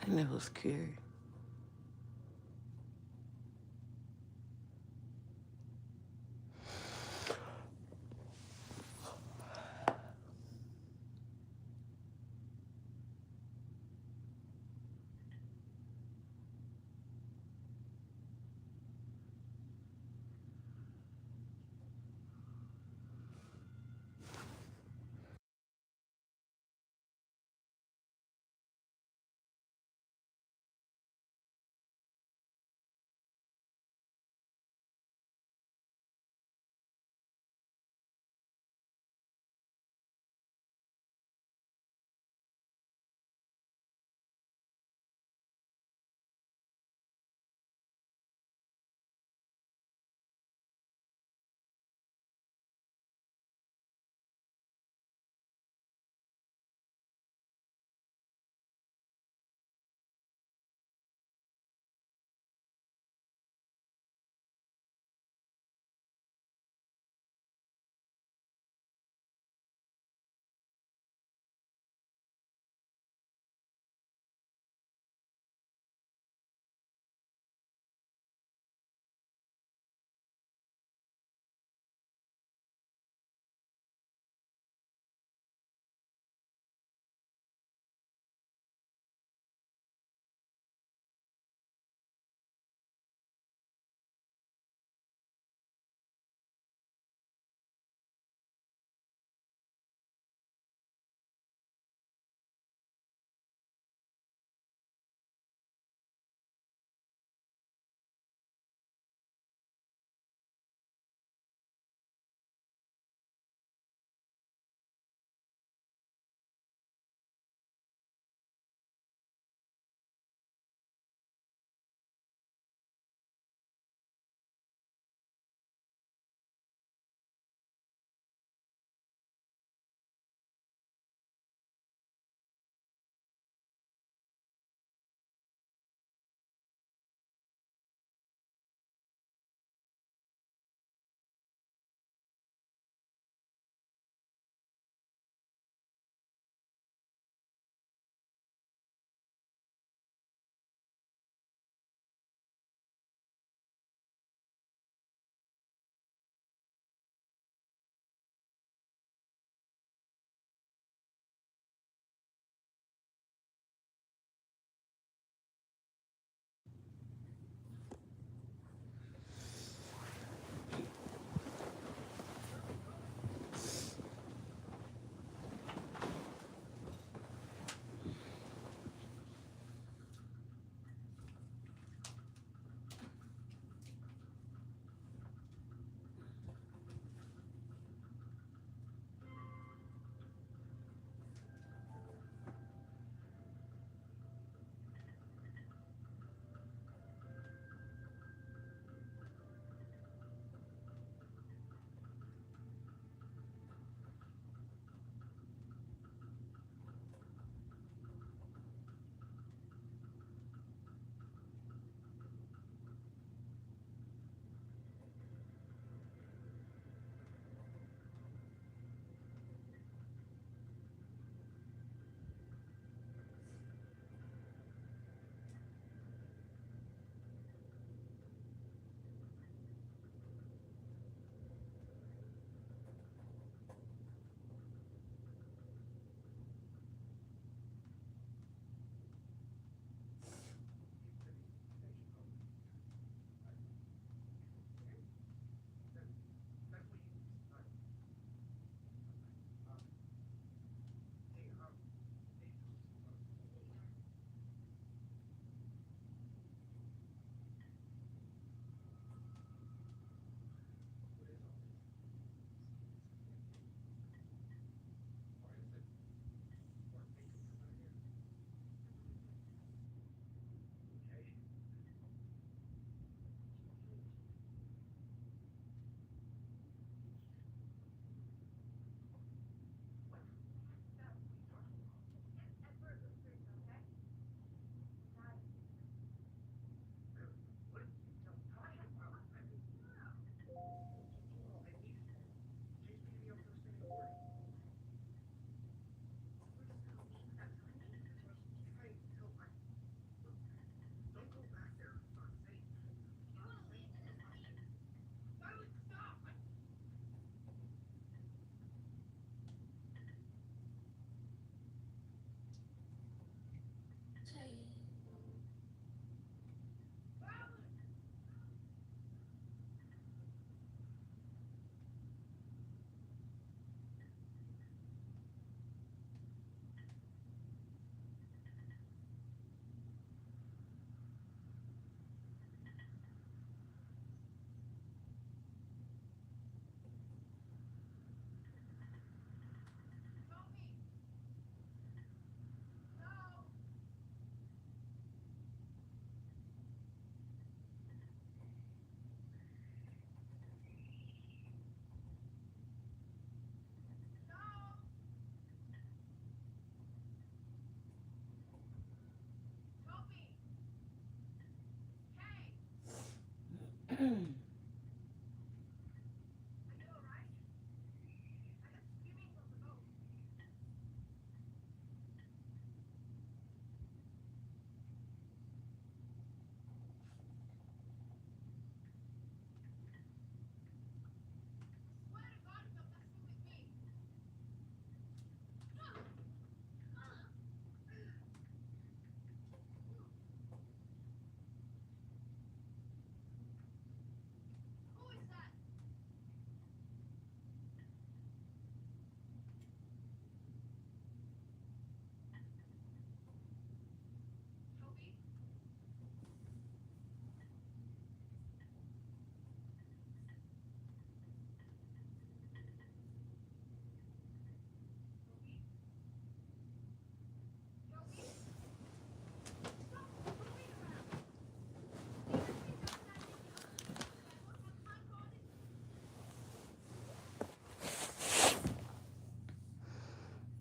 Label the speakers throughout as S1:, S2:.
S1: And it was scary.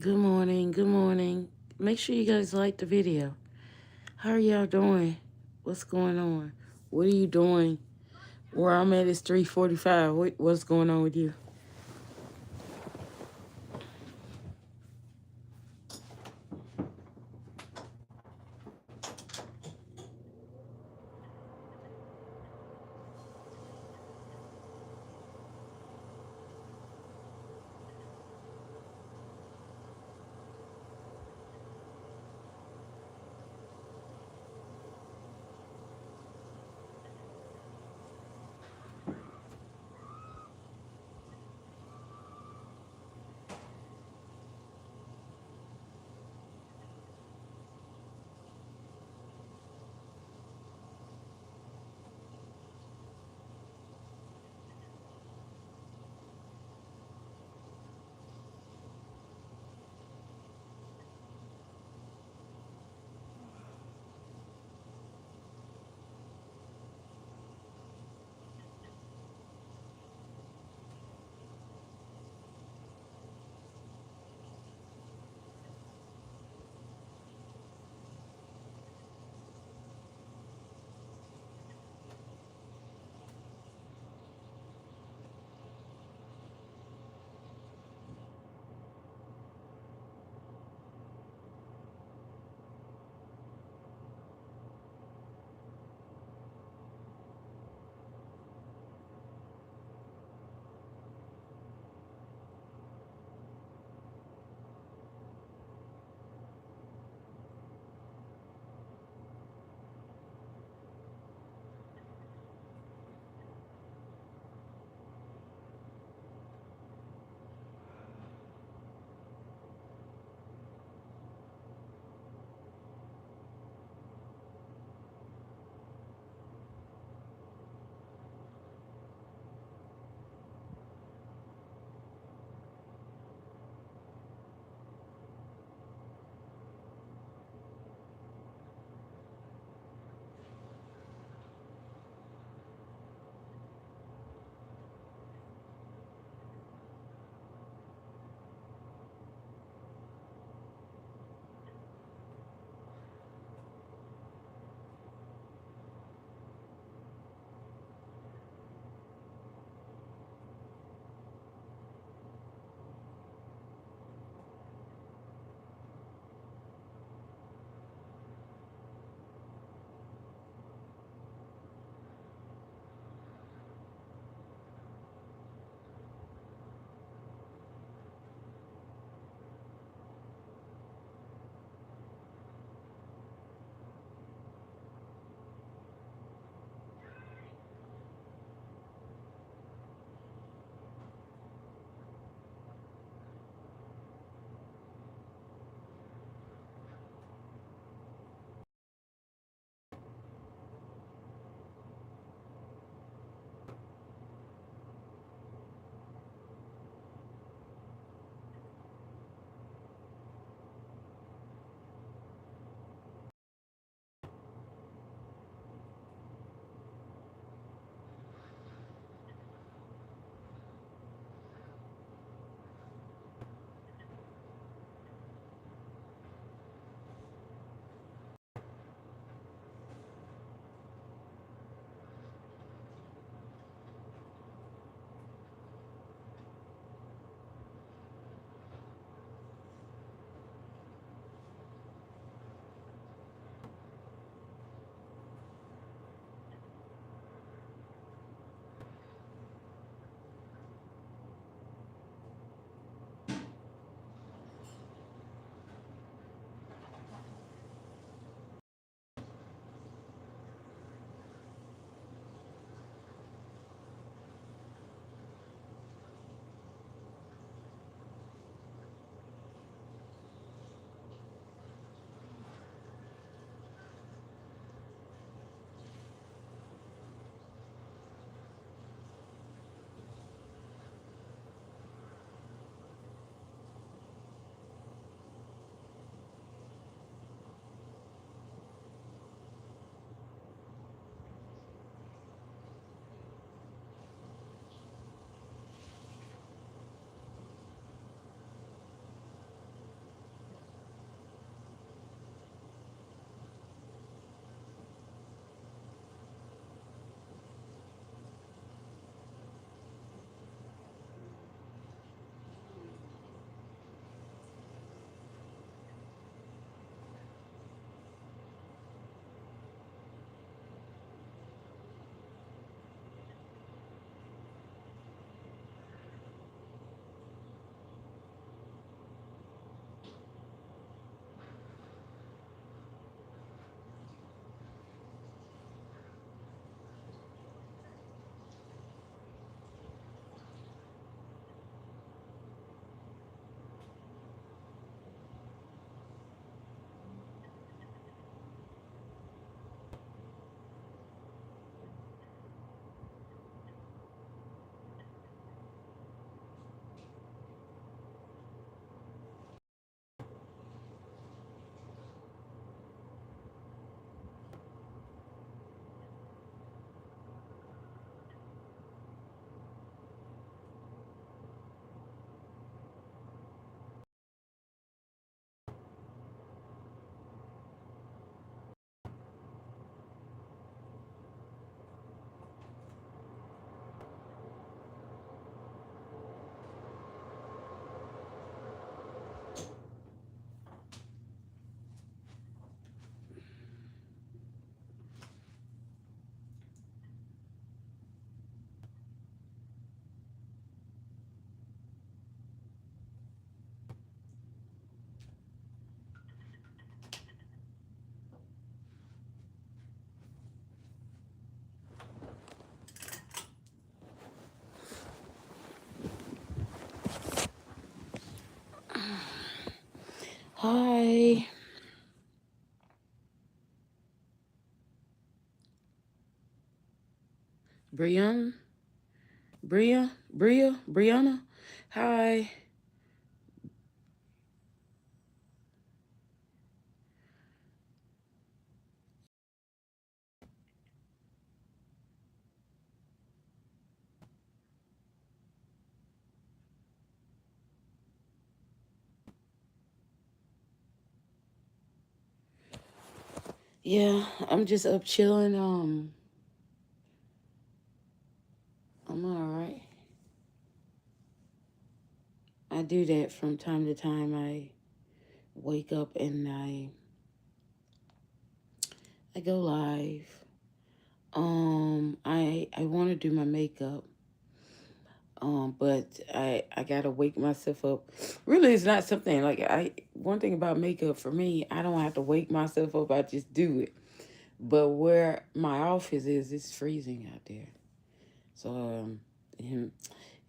S1: Good morning, good morning. Make sure you guys like the video. How are y'all doing? What's going on? What are you doing? Where I'm at is 3:45. What's going on with you? Hi. Brianna? Brianna? Hi. Yeah, I'm just up chilling. I'm alright. I do that from time to time. I wake up and I go live. I want to do my makeup. But I gotta wake myself up. Really, it's not something like I. One thing about makeup for me, I don't have to wake myself up. I just do it. But where my office is, it's freezing out there. So and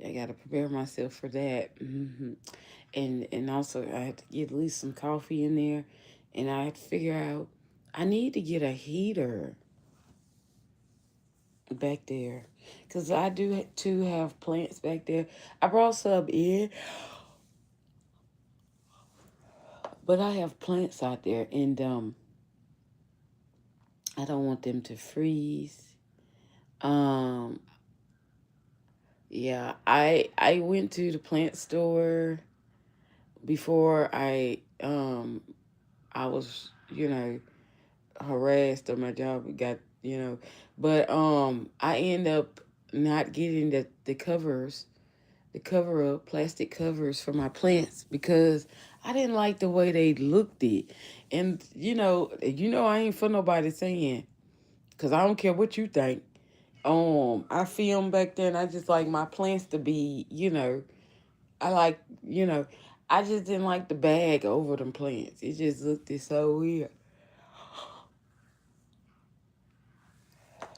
S1: I gotta prepare myself for that. And also I had to get at least some coffee in there, and I had to figure out I need to get a heater back there, because I do too have plants back there. I brought some in, but I have plants out there, and I don't want them to freeze. Um, yeah, I went to the plant store before I was, harassed on my job, got, but I end up not getting the covers, the cover up plastic covers for my plants, because I didn't like the way they looked it. And I ain't for nobody saying, because I don't care what you think. I filmed back then. I just like my plants to be, I like, I just didn't like the bag over them plants. It just looked it so weird.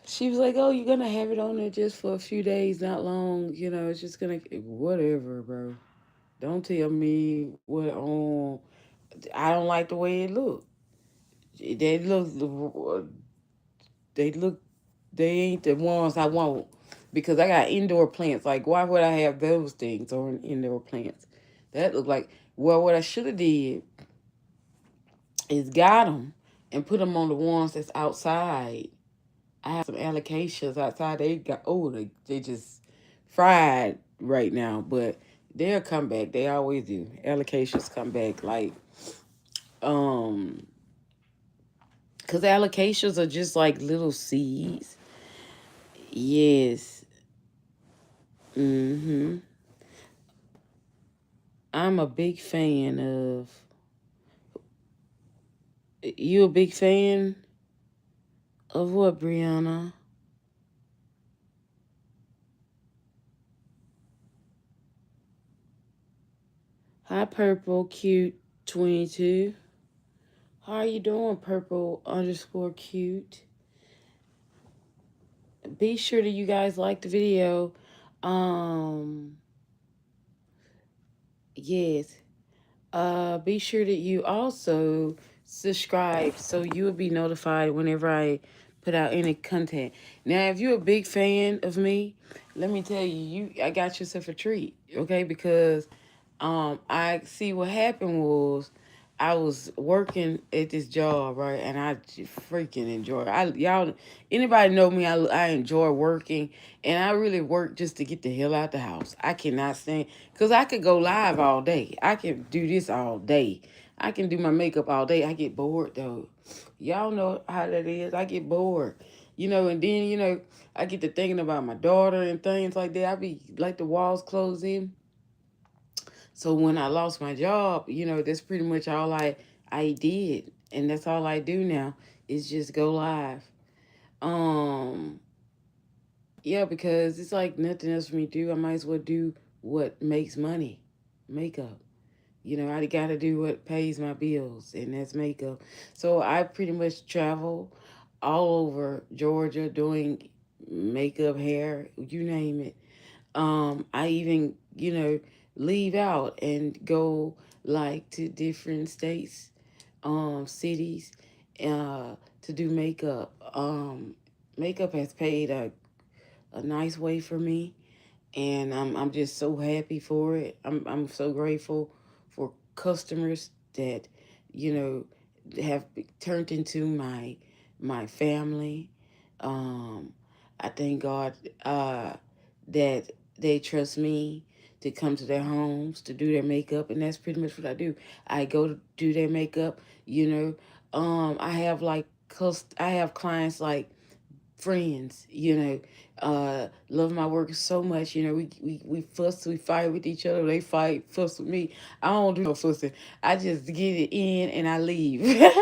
S1: She was like, "Oh, you're gonna have it on there just for a few days, not long. It's just gonna whatever, bro. Don't tell me what on. I don't like the way it look. They look, they look, they ain't the ones I want, because I got indoor plants. Like, why would I have those things on indoor plants? That look like, well, what I should have did is got them and put them on the ones that's outside. I have some allocations outside. They just fried right now, but they'll come back. They always do. Allocations come back, like, um because allocations are just like little seeds. Yes. Mm-hmm. I'm a big fan of. You a big fan of what, Brianna? Hi, Purple Cute 22. How are you doing, Purple underscore cute? Be sure that you guys like the video. Um, yes. Be sure that you also subscribe so you will be notified whenever I put out any content. Now, if you're a big fan of me, let me tell you, I got yourself a treat, okay? Because I see what happened was I was working at this job, right? And I just freaking enjoy it. Anybody know me? I enjoy working, and I really work just to get the hell out the house. I cannot stand, because I could go live all day. I can do this all day. I can do my makeup all day. I get bored though. Y'all know how that is. I get bored. And then, I get to thinking about my daughter and things like that. I be like the walls close in. So when I lost my job, that's pretty much all I did, and that's all I do now is just go live. Um, yeah, because it's like nothing else for me to do. I might as well do what makes money, makeup. I got to do what pays my bills, and that's makeup. So I pretty much travel all over Georgia doing makeup, hair, you name it. I even, leave out and go like to different states, cities, to do makeup. Makeup has paid a nice way for me, and I'm just so happy for it. I'm so grateful for customers that, you know, have turned into my family. Um, I thank God that they trust me to come to their homes to do their makeup, and that's pretty much what I do. I go to do their makeup. You know, I have like I have clients like friends, you know, love my work so much. You know, we fuss, we fight with each other. They fight, fuss with me. I don't do no fussing. I just get it in and I leave.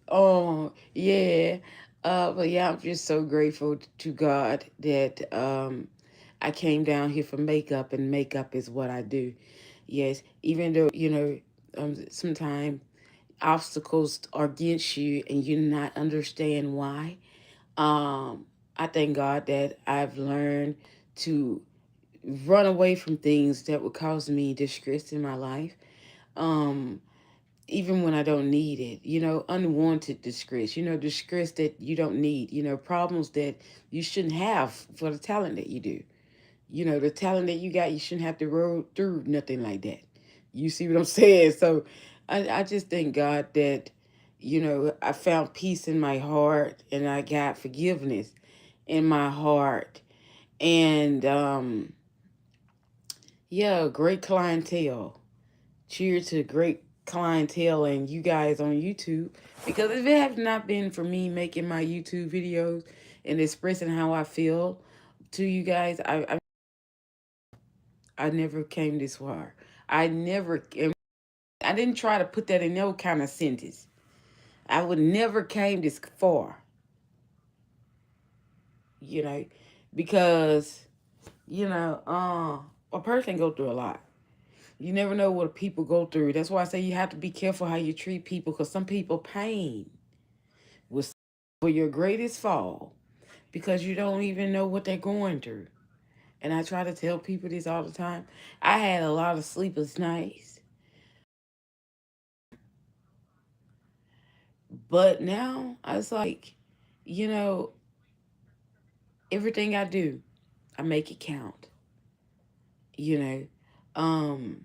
S1: Oh, yeah. But yeah, I'm just so grateful to God that I came down here for makeup, and makeup is what I do. Yes, even though, you know, sometimes obstacles are against you and you not understand why. I thank God that I've learned to run away from things that would cause me distress in my life. Um, Even when I don't need it, you know, unwanted distress, you know, distress that you don't need, you know, problems that you shouldn't have for the talent that you do. You know, the talent that you got, you shouldn't have to roll through nothing like that. You see what I'm saying? So I just thank God that, you know, I found peace in my heart and I got forgiveness in my heart. And yeah, great clientele. Cheers to great clientele and you guys on YouTube. Because if it had not been for me making my YouTube videos and expressing how I feel to you guys, I never came this far. I never, I didn't try to put that in no kind of sentence. I would never came this far, you know, because, you know, a person go through a lot. You never know what people go through. That's why I say you have to be careful how you treat people, because some people pain was for your greatest fall because you don't even know what they're going through. And I try to tell people this all the time. I had a lot of sleepless nights, but now I was like, you know, everything I do, I make it count. You know, um,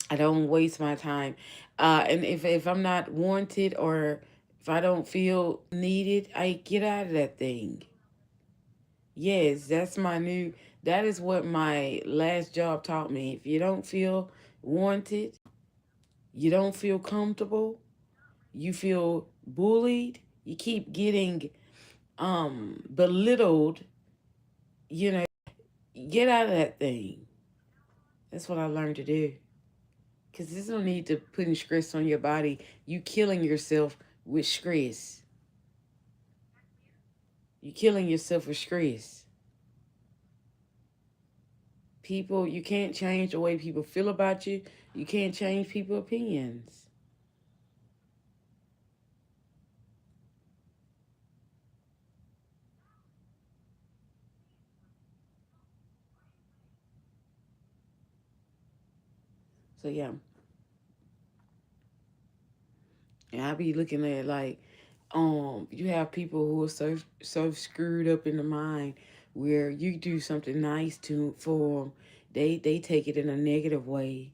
S1: I don't waste my time. And if I'm not wanted or if I don't feel needed, I get out of that thing. Yes, that is what my last job taught me. If you don't feel wanted, you don't feel comfortable, you feel bullied, you keep getting belittled, you know, get out of that thing. That's what I learned to do. Because there's no need to putting stress on your body. You killing yourself with stress. You killing yourself with stress. People, you can't change the way people feel about you. You can't change people's opinions. So yeah, and I be looking at like, you have people who are so screwed up in the mind where you do something nice to for them, they take it in a negative way.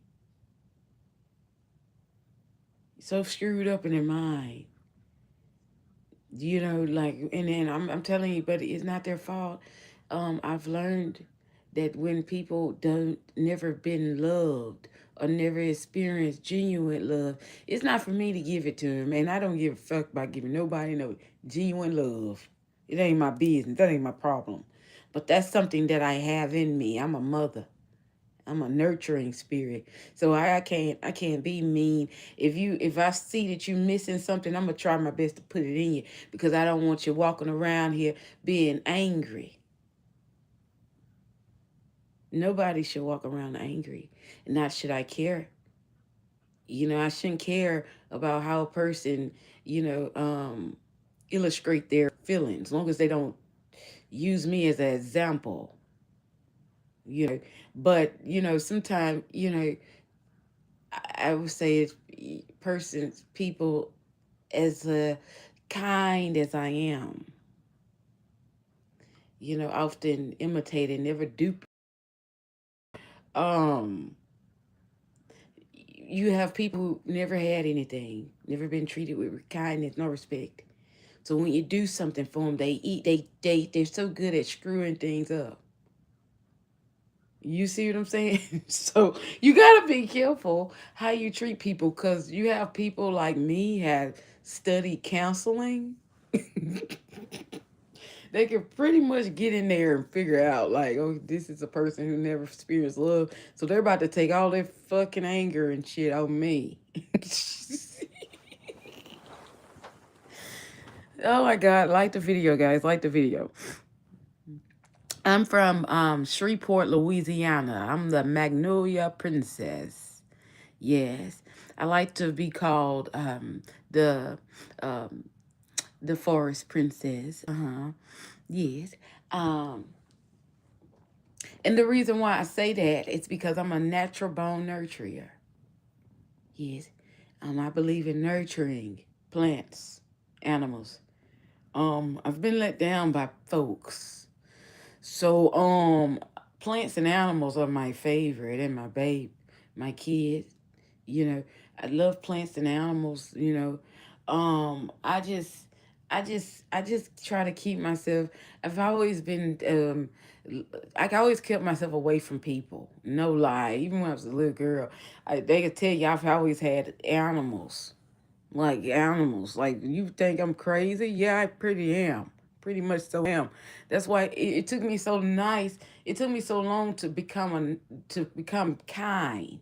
S1: So screwed up in their mind, you know, like, and then I'm telling you, but it's not their fault. I've learned that when people don't never been loved or never experienced genuine love, it's not for me to give it to them, and I don't give a fuck about giving nobody no genuine love. It ain't my business. That ain't my problem. But that's something that I have in me. I'm a mother. I'm a nurturing spirit. So I can't be mean. If I see that you missing something, I'm gonna try my best to put it in you because I don't want you walking around here being angry. Nobody should walk around angry. Not should I care. You know, I shouldn't care about how a person, you know, illustrate their feelings, as long as they don't use me as an example, you know. But, you know, sometimes, you know, I would say it's persons, people as kind as I am, often imitated, never dupe. Um, you have people who never had anything, never been treated with kindness, no respect. So when you do something for them, they're so good at screwing things up. You see what I'm saying? So you gotta be careful how you treat people, because you have people like me had studied counseling. They can pretty much get in there and figure out like, oh, this is a person who never experienced love, so they're about to take all their fucking anger and shit on me. Oh my god, like the video, guys, like the video. I'm from Shreveport, Louisiana. I'm the Magnolia Princess. Yes, I like to be called the um, the Forest Princess. Yes. Um, and the reason why I say that is because I'm a natural bone nurturer. Yes. I believe in nurturing plants, animals. I've been let down by folks. So, plants and animals are my favorite, and my babe, my kids. You know, I love plants and animals. I just try to keep myself. I've always been I always kept myself away from people. No lie. Even when I was a little girl, they could tell you I've always had animals. Like animals. Like, you think I'm crazy? Yeah, I pretty am. Pretty much so am. That's why it took me so nice. It took me so long to become kind,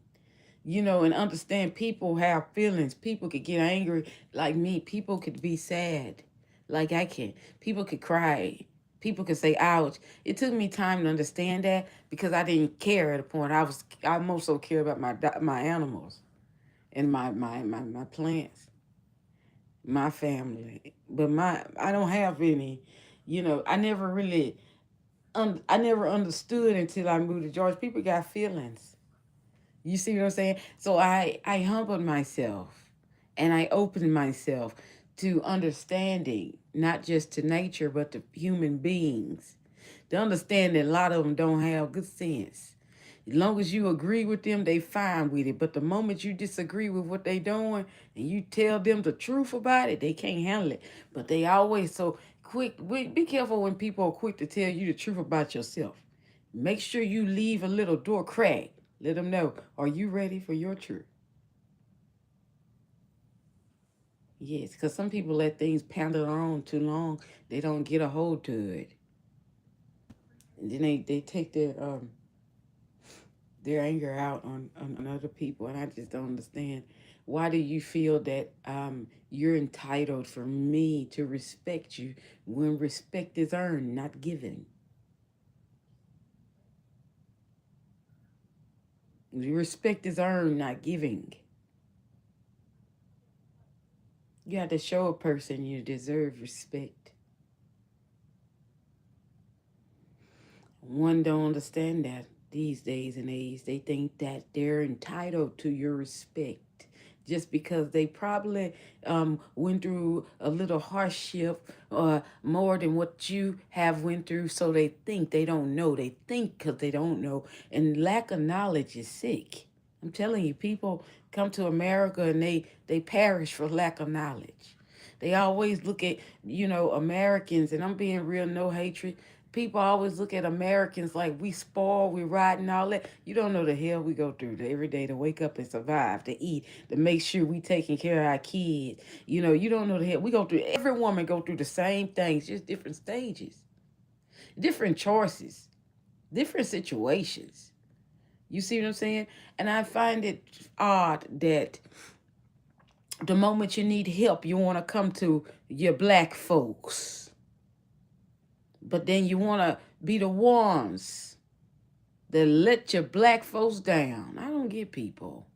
S1: and understand people have feelings. People could get angry like me. People could be sad like I can. People could cry. People could say ouch. It took me time to understand that, because I didn't care at a point. I most so care about my animals and my plants, my family. But I don't have any, I never really I never understood until I moved to Georgia. People got feelings. You see what I'm saying? So I humbled myself, and I opened myself to understanding, not just to nature, but to human beings. To understand that a lot of them don't have good sense. As long as you agree with them, they fine with it. But the moment you disagree with what they doing and you tell them the truth about it, they can't handle it. But they always so quick. Be careful when people are quick to tell you the truth about yourself. Make sure you leave a little door crack. Let them know, are you ready for your truth? Yes, because some people let things pound on too long. They don't get a hold to it. And then they take their anger out on other people. And I just don't understand. Why do you feel that you're entitled for me to respect you when respect is earned, not given? Respect is earned, not giving. You have to show a person you deserve respect. One don't understand that these days and age. They think that they're entitled to your respect just because they probably went through a little hardship or more than what you have went through. So they think they don't know. They think because they don't know. And lack of knowledge is sick. I'm telling you, people come to America and they perish for lack of knowledge. They always look at, Americans, and I'm being real, no hatred. People always look at Americans like we spoiled, we riding all that. You don't know the hell we go through every day to wake up and survive, to eat, to make sure we taking care of our kids. You don't know the hell we go through. Every woman go through the same things, just different stages, different choices, different situations. You see what I'm saying? And I find it odd that the moment you need help, you want to come to your black folks. But then you want to be the ones that let your black folks down. I don't get people.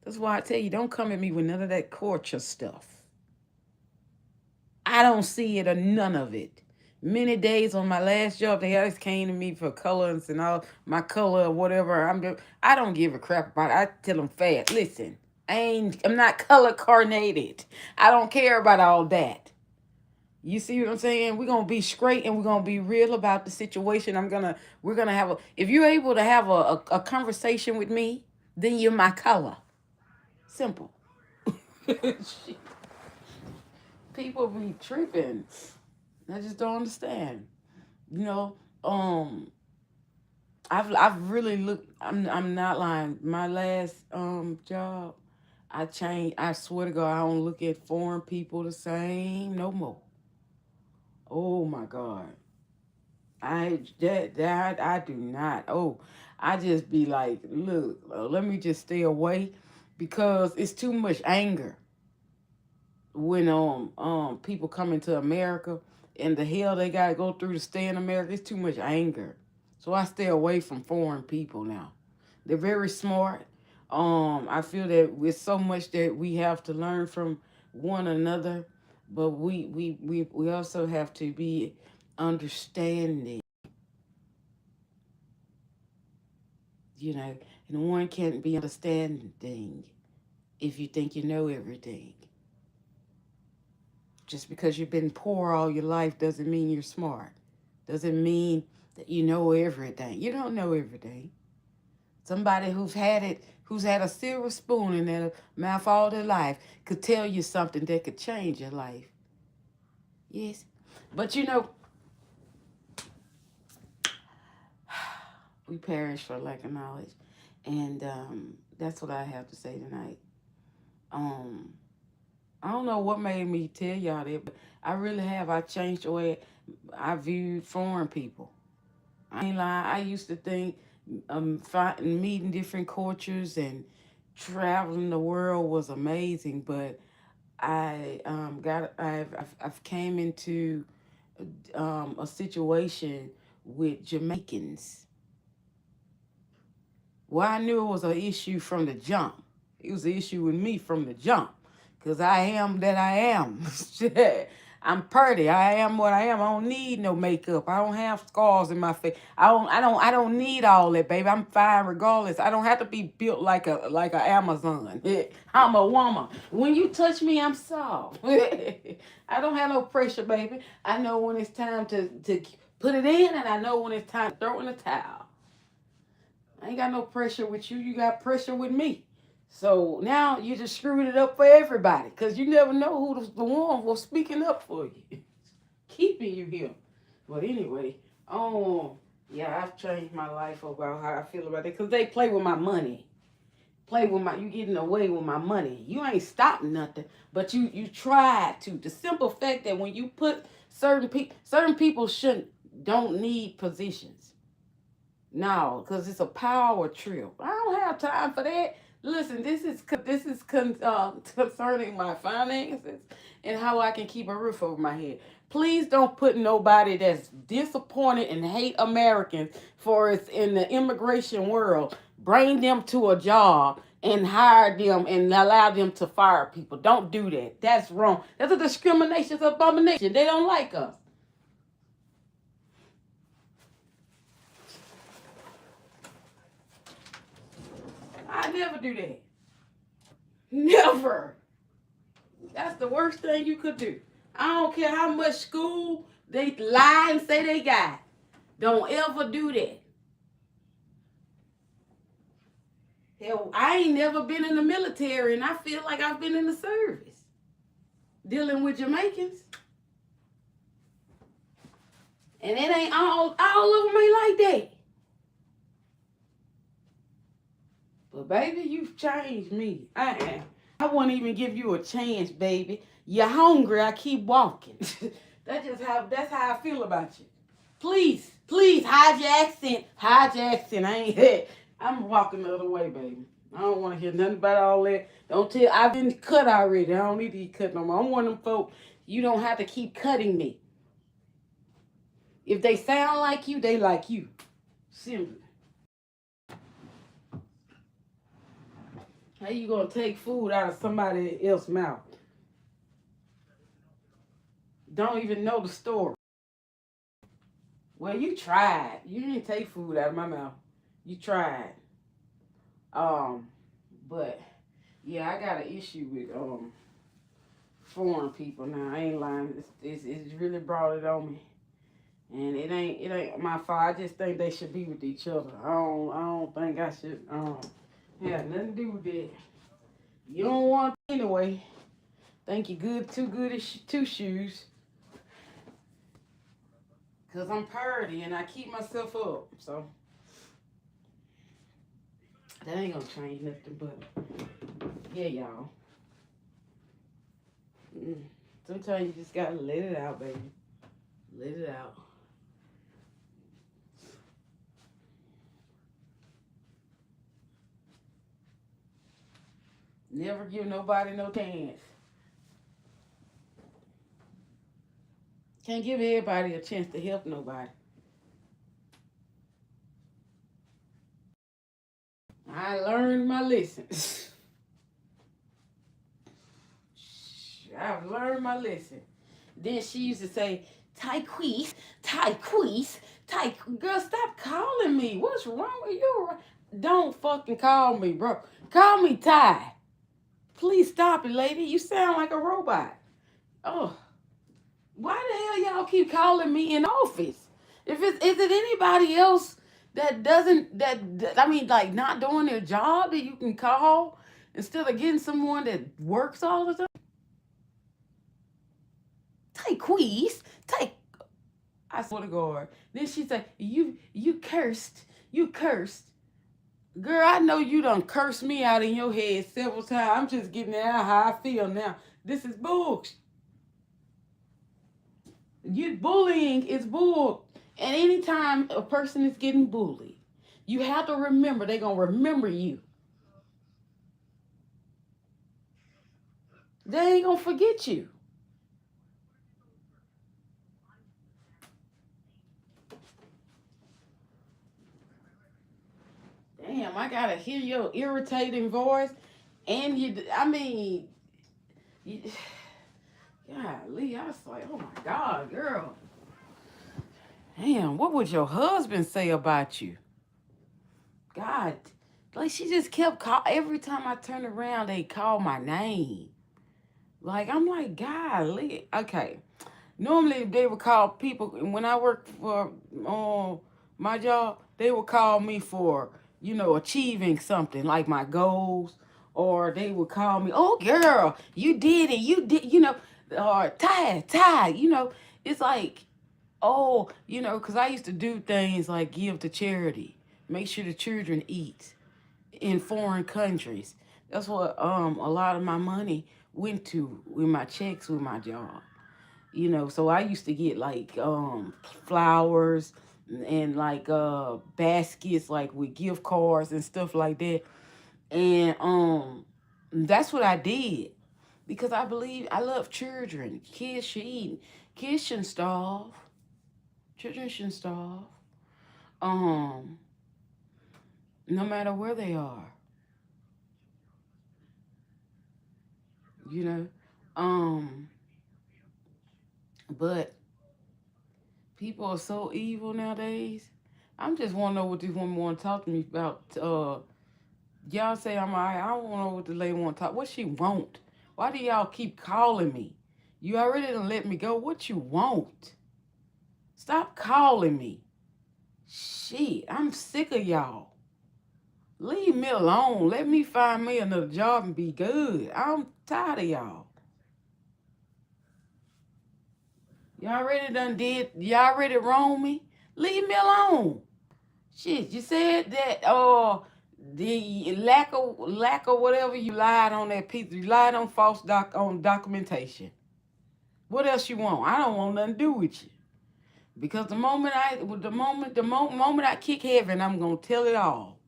S1: That's why I tell you, don't come at me with none of that culture stuff. I don't see it or none of it. Many days on my last job, they always came to me for colors and all my color or whatever. I don't give a crap about it. I tell them fast, listen, I'm not color coordinated. I don't care about all that. You see what I'm saying? We're gonna be straight and we're gonna be real about the situation. We're gonna have a. If you're able to have a conversation with me, then you're my color. Simple. People be tripping. I just don't understand. You know, I've really looked. I'm not lying. My last job, I changed. I swear to God, I don't look at foreign people the same no more. Oh my God. I do not. Oh, I just be like, look, let me just stay away because it's too much anger when people come into America and the hell they gotta go through to stay in America. It's too much anger, so I stay away from foreign people now. They're very smart. I feel that with so much that we have to learn from one another, but we also have to be understanding. You know, and one can't be understanding if you think you know everything. Just because you've been poor all your life doesn't mean you're smart. Doesn't mean that you know everything. You don't know everything. Somebody who's had a silver spoon in their mouth all their life, could tell you something that could change your life. Yes. But you know, we perish for lack of knowledge. And that's what I have to say tonight. Um, I don't know what made me tell y'all that, but I really have. I changed the way I viewed foreign people. I ain't lying. I used to think meeting different cultures and traveling the world was amazing, but I've came into a situation with Jamaicans. Well, I knew it was an issue from the jump. It was an issue with me from the jump. Because I am that I am. I'm pretty. I am what I am. I don't need no makeup. I don't have scars in my face. I don't need all that, baby. I'm fine regardless. I don't have to be built like a Amazon. I'm a woman. When you touch me, I'm soft. I don't have no pressure, baby. I know when it's time to put it in, and I know when it's time to throw in the towel. I ain't got no pressure with you. You got pressure with me. So now you just screwed it up for everybody because you never know who the one was speaking up for you, keeping you here. But anyway, yeah, I've changed my life about how I feel about it because they play with my money. You getting away with my money. You ain't stopping nothing, but you tried to. The simple fact that when you put certain people don't need positions. No, because it's a power trip. I don't have time for that. Listen, concerning my finances and how I can keep a roof over my head. Please don't put nobody that's disappointed and hate Americans for it's in the immigration world. Bring them to a job and hire them and allow them to fire people. Don't do that. That's wrong. That's a discrimination abomination. They don't like us. I never do that. Never. That's the worst thing you could do. I don't care how much school they lie and say they got. Don't ever do that. Hell, I ain't never been in the military and I feel like I've been in the service. Dealing with Jamaicans. And it ain't all of them ain't like that. But baby, you've changed me. I won't even give you a chance, baby. You're hungry, I keep walking. That's how I feel about you. Please hide your accent. Hide your accent. I'm walking the other way, baby. I don't want to hear nothing about all that. Don't tell I've been cut already. I don't need to get cut no more. I'm one of them folk, you don't have to keep cutting me. If they sound like you, they like you. Simply. How you gonna take food out of somebody else's mouth? Don't even know the story. Well, you tried. You didn't take food out of my mouth. You tried. Um, but yeah, I got an issue with foreign people now. I ain't lying. It's really brought it on me. And it ain't my fault. I just think they should be with each other. I don't think I should have nothing to do with that. You don't want it anyway. Think you good, too good at two shoes. Cause I'm purdy and I keep myself up. So that ain't gonna change nothing. But yeah, y'all. Sometimes you just gotta let it out, baby. Let it out. Never give nobody no chance. Can't give everybody a chance to help nobody. I learned my lesson. I've learned my lesson. Then she used to say, Tyquise, Tyquise, Girl, stop calling me. What's wrong with you? Don't fucking call me, bro. Call me Ty. Please stop it, lady. You sound like a robot. Oh, why the hell y'all keep calling me in office? If it's is it anybody else that doesn't I mean like not doing their job that you can call instead of getting someone that works all the time? Take quiz, take. I swear to God. Then she said, "You cursed, you cursed." Girl, I know you done cursed me out in your head several times. I'm just getting it out how I feel now. This is bullshit. You bullying is bull. And anytime a person is getting bullied, you have to remember they're gonna remember you. They ain't gonna forget you. Damn, I gotta hear your irritating voice, and I mean, you, golly, I was like, oh my God, girl. Damn, what would your husband say about you? God, like she just kept call every time I turned around, they call my name. Like I'm like, golly, okay. Normally they would call people when I worked for my job. They would call me for achieving something like my goals, or they would call me, "Oh girl, you did it, you did," or Ty. It's like, oh, because I used to do things like give to charity, make sure the children eat in foreign countries. That's what a lot of my money went to with my checks with my job. So I used to get like flowers and like baskets like with gift cards and stuff like that. And that's what I did because I believe I love children. Kids should eat. Kids shouldn't starve. Children shouldn't starve. Um, no matter where they are, you know. Um, but people are so evil nowadays. I'm just want to know what this woman want to talk to me about. Y'all say I'm alright. I don't know what the lady want to talk. What she want? Why do y'all keep calling me? You already done let me go. What you want? Stop calling me. Shit, I'm sick of y'all. Leave me alone. Let me find me another job and be good. I'm tired of y'all. Y'all already done did. Y'all already wrong me. Leave me alone. Shit, you said that the lack of whatever you lied on that piece. You lied on false documentation. What else you want? I don't want nothing to do with you. Because the moment I kick heaven, I'm gonna tell it all.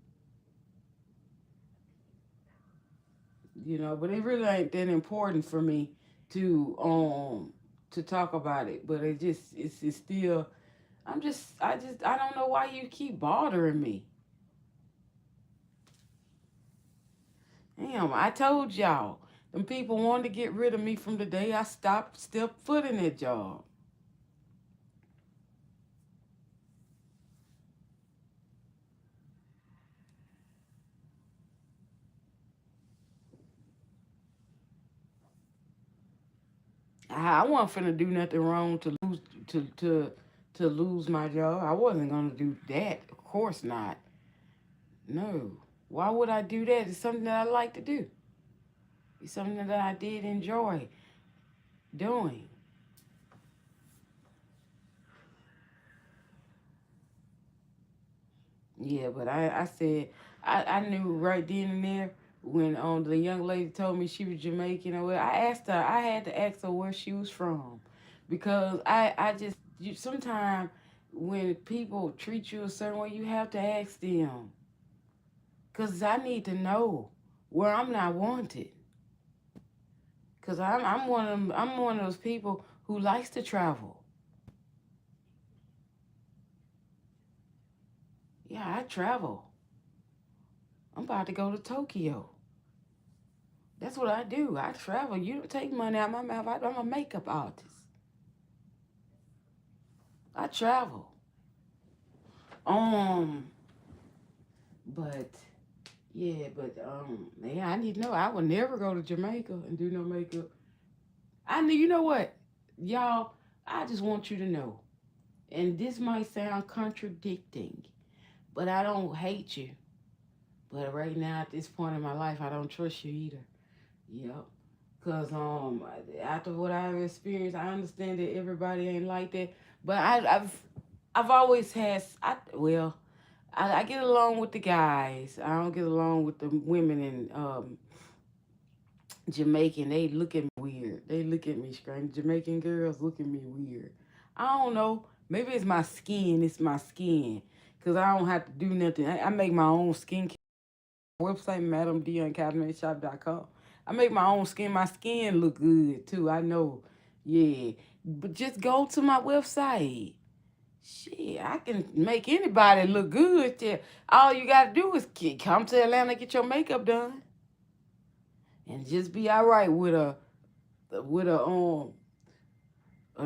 S1: But it really ain't that important for me to talk about it. But it's still I don't know why you keep bothering me. Damn, I told y'all. Them people wanted to get rid of me from the day I stepped foot in that job. I wasn't finna do nothing wrong to lose my job. I wasn't gonna do that. Of course not. No. Why would I do that? It's something that I like to do. It's something that I did enjoy doing. Yeah, but I said I knew right then and there when the young lady told me she was Jamaican or what, I asked her, I had to ask her where she was from. Because I just sometimes when people treat you a certain way, you have to ask them. Cause I need to know where I'm not wanted. Cause I'm one of those people who likes to travel. Yeah, I travel. I'm about to go to Tokyo. That's what I do. I travel. You don't take money out of my mouth. I'm a makeup artist. I travel. Um, but man, I need to know. I would never go to Jamaica and do no makeup. You know what, y'all? I just want you to know, and this might sound contradicting, but I don't hate you. But right now, at this point in my life, I don't trust you either. Yep. Cause after what I've experienced, I understand that everybody ain't like that. But I've always had I get along with the guys. I don't get along with the women in Jamaican. They look at me weird. They look at me strange. Jamaican girls look at me weird. I don't know. Maybe it's my skin. It's my skin. Cause I don't have to do nothing. I make my own skincare website, MadamDeon.com. I make my own skin. My skin look good too. I know. Yeah. But just go to my website. Shit, I can make anybody look good. Yeah. All you gotta do is come to Atlanta, get your makeup done, and just be all right with a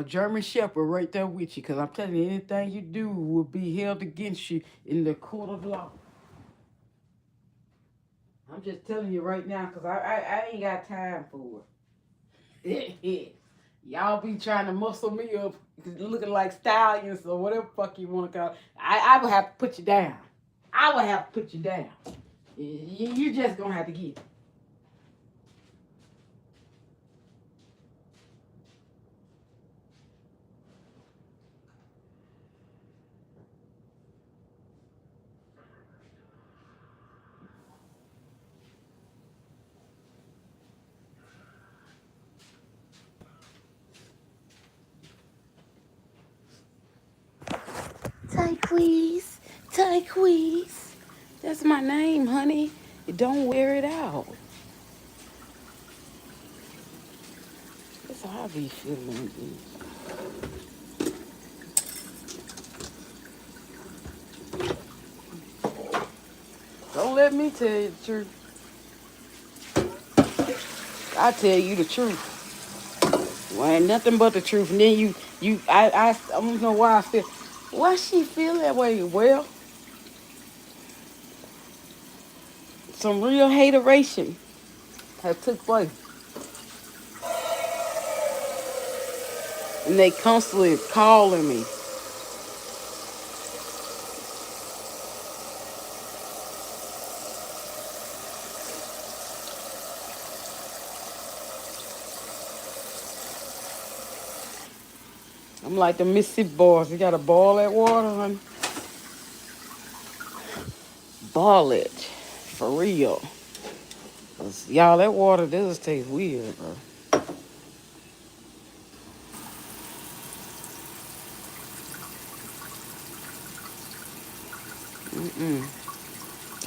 S1: German Shepherd right there with you. Cause I'm telling you, anything you do will be held against you in the court of law. I'm just telling you right now, cause I ain't got time for it. Y'all be trying to muscle me up, looking like stallions or whatever fuck you want to call it. I would have to put you down. I would have to put you down. You just gonna have to get it. Tyqueeze, Tyqueeze. That's my name, honey. Don't wear it out. That's how I be feeling. Don't let me tell you the truth. I tell you the truth. Well, ain't nothing but the truth. And then I don't know why I feel. Why she feel that way? Well, some real hateration have took place, and they constantly calling me. I'm like the Mississippi boys. You gotta boil that water, honey. Boil it, for real. 'Cause, y'all, that water does taste weird, bro. Mm-mm.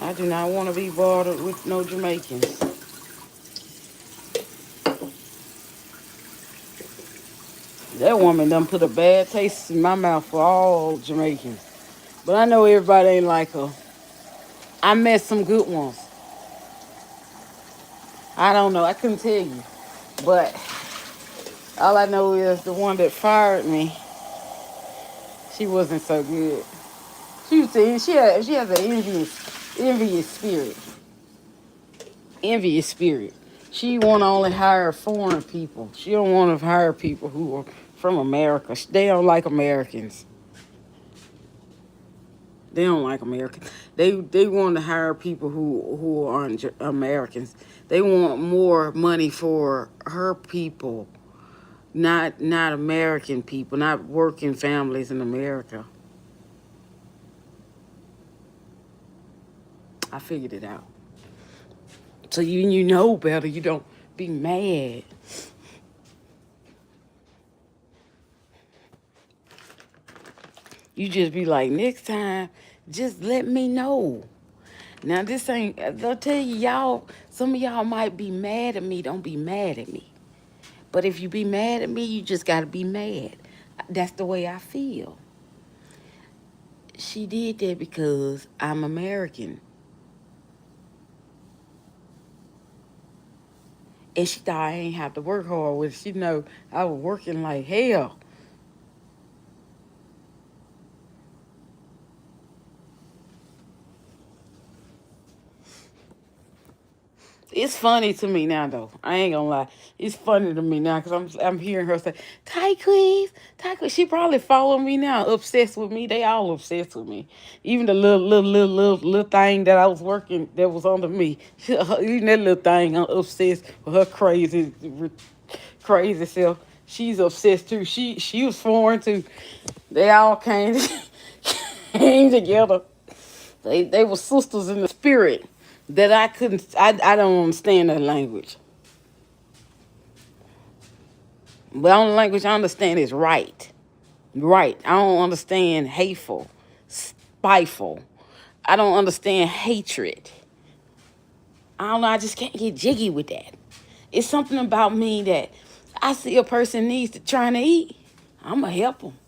S1: I do not want to be bothered with no Jamaicans. That woman done put a bad taste in my mouth for all Jamaicans. But I know everybody ain't like her. I met some good ones. I don't know. I couldn't tell you. But all I know is the one that fired me, she wasn't so good. She has an envious spirit. Envious spirit. She want to only hire foreign people. She don't want to hire people who are from America. They don't like Americans. They don't like Americans. They want to hire people who aren't Americans. They want more money for her people, not American people, not working families in America. I figured it out. So you know better. You don't be mad. You just be like, next time, just let me know. Now this ain't. I'll tell you, y'all. Some of y'all might be mad at me. Don't be mad at me. But if you be mad at me, you just gotta be mad. That's the way I feel. She did that because I'm American. And she thought I ain't have to work hard with it. She know I was working like hell. It's funny to me now, though. I ain't gonna lie. It's funny to me now because I'm hearing her say, Tyquise, Tyquise. She probably follow me now, obsessed with me. They all obsessed with me. Even the little thing that I was working that was under me. Even that little thing, I'm obsessed with her crazy self. She's obsessed too. She was foreign too. They all came together. They were sisters in the spirit that I couldn't. I don't understand that language. The only language I understand is right. Right. I don't understand hateful, spiteful. I don't understand hatred. I don't know. I just can't get jiggy with that. It's something about me that I see a person needs to trying to eat. I'ma help them.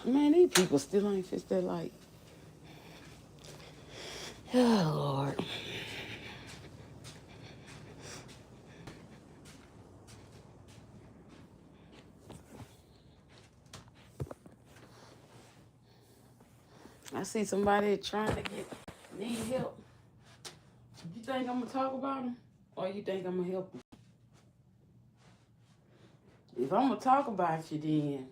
S1: Man, these people still ain't fixed their light. Oh Lord. I see somebody trying to need help. You think I'm gonna talk about them, or you think I'm gonna help them? If I'm gonna talk about you, then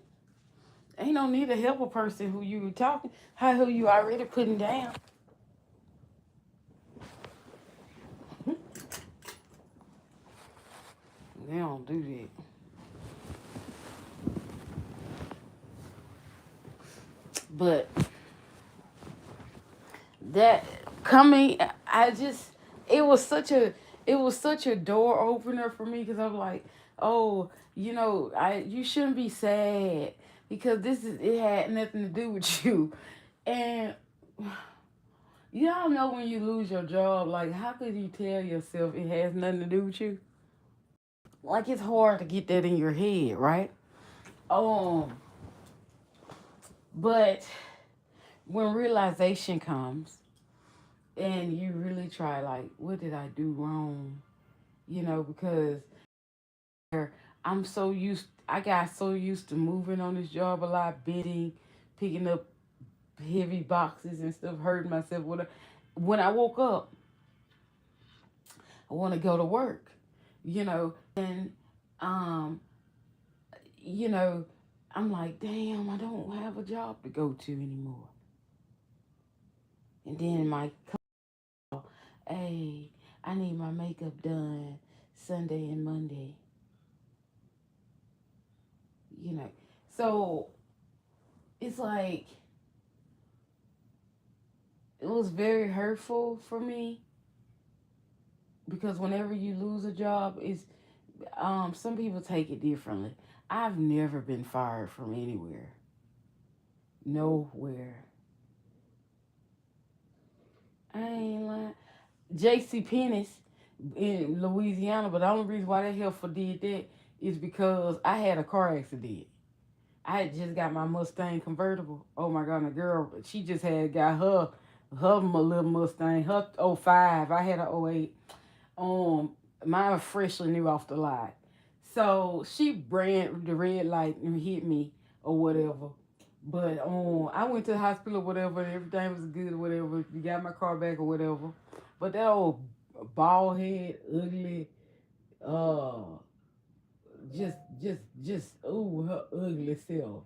S1: ain't no need to help a person who you talking, who you already putting down. They don't do that. But that coming, I just it was such a door opener for me because I'm like, oh, you shouldn't be sad because it had nothing to do with you, and y'all know when you lose your job, like how could you tell yourself it has nothing to do with you? Like it's hard to get that in your head, right? Um, but when realization comes and you really try, like, what did I do wrong? Because I got so used to moving on this job a lot, bending, picking up heavy boxes and stuff, hurting myself. When I woke up, I want to go to work, and um, you know, I'm like, damn, I don't have a job to go to anymore. And then my call, hey, I need my makeup done Sunday and Monday, you know. So it's like it was very hurtful for me because whenever you lose a job, it's some people take it differently. I've never been fired from anywhere, nowhere. I ain't lying. J.C. Penney's in Louisiana, but the only reason why they helpful did that is because I had a car accident. I had just got my Mustang convertible. Oh my god, the girl, she just had got her little Mustang, her '05. I had a '08. Mine freshly new off the lot. So she ran the red light and hit me or whatever. But I went to the hospital or whatever, and everything was good or whatever. You got my car back or whatever. But that old bald head, ugly, uh, ooh, her ugly self.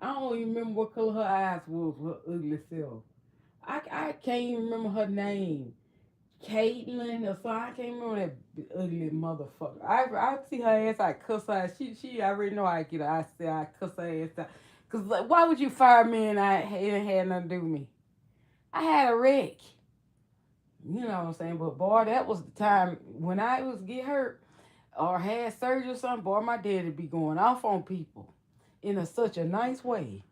S1: I don't even remember what color her eyes was, her ugly self. I can't even remember her name. Caitlin or something. I can't remember that ugly motherfucker. I see her ass, I cuss her ass. She already know I get her. I say I cuss her ass out. Cause like, why would you fire me and I ain't had nothing to do with me? I had a wreck. You know what I'm saying? But boy, that was the time when I was get hurt or had surgery or something. Boy, my dad'd be going off on people in such a nice way.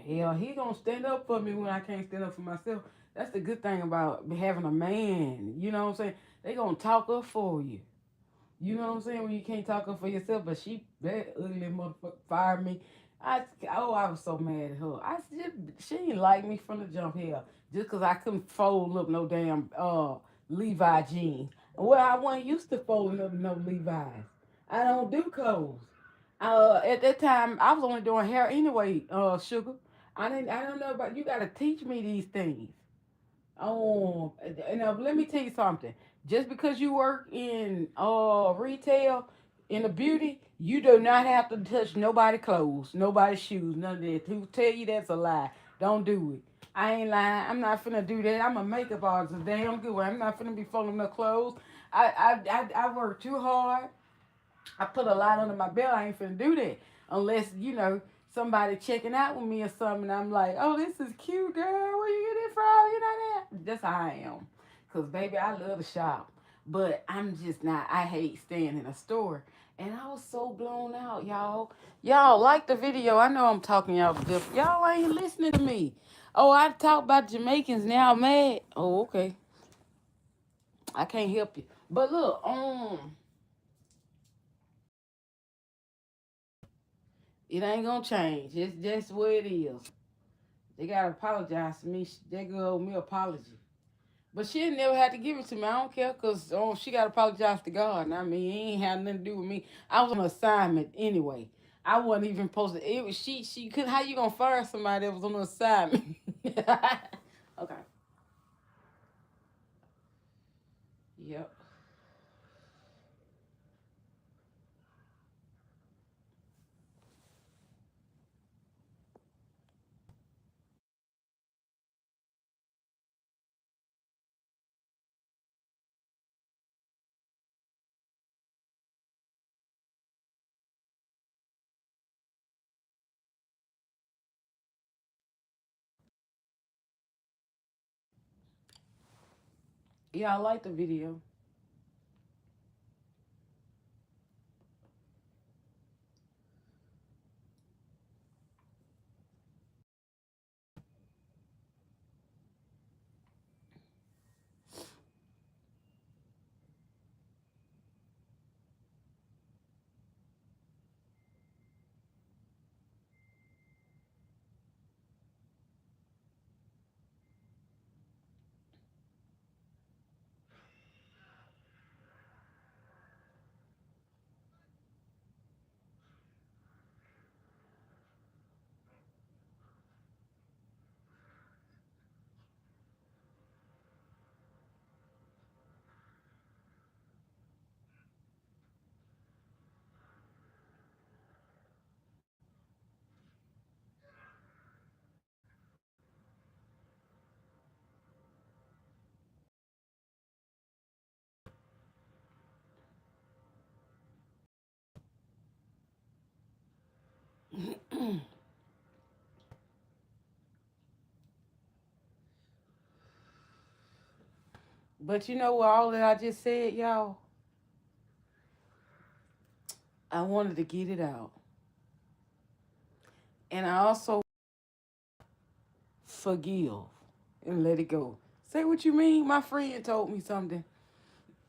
S1: Hell, he gonna stand up for me when I can't stand up for myself. That's the good thing about having a man. You know what I'm saying? They gonna talk up for you. You know what I'm saying? When you can't talk up for yourself, but that ugly motherfucker fired me. I was so mad at her. She didn't like me from the jump here just because I couldn't fold up no damn Levi jeans. Well, I wasn't used to folding up no Levi's. I don't do clothes. At that time, I was only doing hair anyway. Sugar. I don't know about you. Got to teach me these things. Oh, and let me tell you something. Just because you work in retail, in the beauty, you do not have to touch nobody's clothes, nobody's shoes, none of that. Who tell you that's a lie? Don't do it. I ain't lying. I'm not finna do that. I'm a makeup artist, a damn good one. I'm not finna be folding no clothes. I work too hard. I put a lot under my belt. I ain't finna do that unless somebody checking out with me or something. And I'm like, oh, this is cute, girl. Where you get it from? You know that? That's how I am. Cause baby, I love to shop, but I'm just not. I hate staying in a store. And I was so blown out, y'all. Y'all like the video? I know I'm talking y'all different. Y'all ain't listening to me. Oh, I talk about Jamaicans now. I'm mad. Oh, okay. I can't help you. But look, it ain't gonna change. It's just what it is. They gotta apologize to me. That girl owe me an apology. But she ain't never had to give it to me. I don't care because she got to apologize to God. And I mean, it ain't had nothing to do with me. I was on assignment anyway. I wasn't even supposed to. It was she could. How you gonna fire somebody that was on assignment? Okay. Yep. Yeah, I like the video. But you know what? All that I just said, y'all, I wanted to get it out, and I also forgive and let it go. Say what you mean. My friend told me something.